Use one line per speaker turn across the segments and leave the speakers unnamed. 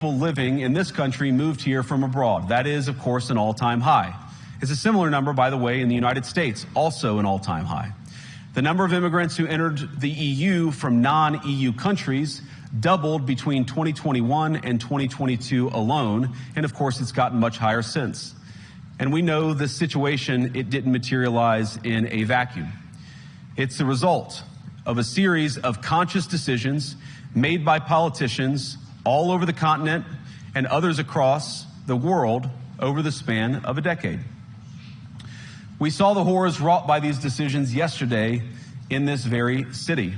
people living in this country moved here from abroad. That is, of course, an all-time high. It's a similar number, by the way, in the United States, also an all-time high. The number of immigrants who entered the EU from non-EU countries doubled between 2021 and 2022 alone, and of course, it's gotten much higher since. And we know this situation, it didn't materialize in a vacuum. It's the result of a series of conscious decisions made by politicians all over the continent and others across the world over the span of a decade. We saw the horrors wrought by these decisions yesterday in this very city.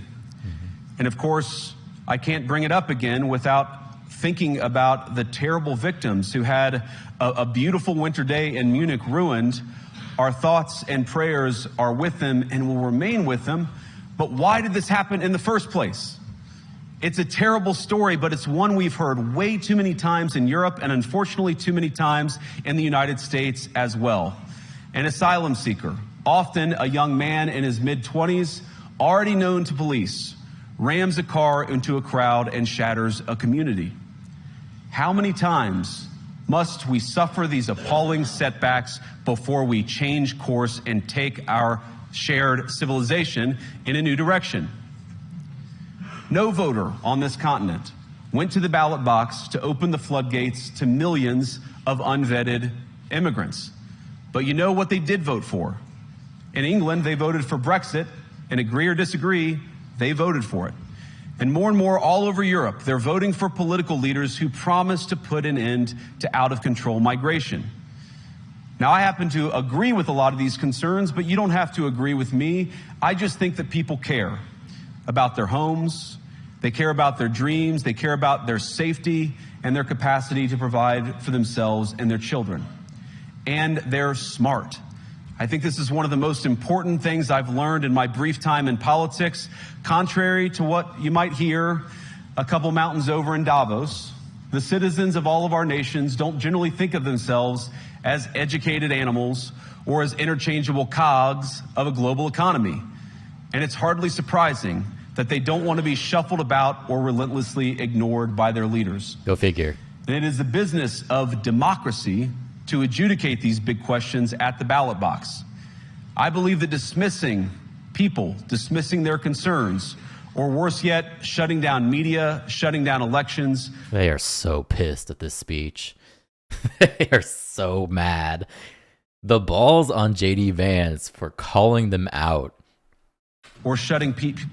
And of course, I can't bring it up again without thinking about the terrible victims who had a beautiful winter day in Munich ruined. Our thoughts and prayers are with them and will remain with them. But why did this happen in the first place? It's a terrible story, but it's one we've heard way too many times in Europe and unfortunately too many times in the United States as well. An asylum seeker, often a young man in his mid-20s, already known to police, rams a car into a crowd and shatters a community. How many times must we suffer these appalling setbacks before we change course and take our shared civilization in a new direction? No voter on this continent went to the ballot box to open the floodgates to millions of unvetted immigrants. But you know what they did vote for? In England, they voted for Brexit, and agree or disagree, they voted for it. And more all over Europe, they're voting for political leaders who promise to put an end to out-of-control migration. Now, I happen to agree with a lot of these concerns, but you don't have to agree with me. I just think that people care about their homes, they care about their dreams, they care about their safety and their capacity to provide for themselves and their children. And they're smart. I think this is one of the most important things I've learned in my brief time in politics. Contrary to what you might hear a couple mountains over in Davos, the citizens of all of our nations don't generally think of themselves as educated animals or as interchangeable cogs of a global economy. And it's hardly surprising that they don't want to be shuffled about or relentlessly ignored by their leaders.
Go figure.
And it is the business of democracy to adjudicate these big questions at the ballot box. I believe that dismissing people, dismissing their concerns, or worse yet, shutting down media, shutting down elections.
They are so pissed at this speech. They are so mad. The balls on JD Vance for calling them out.
Or shutting people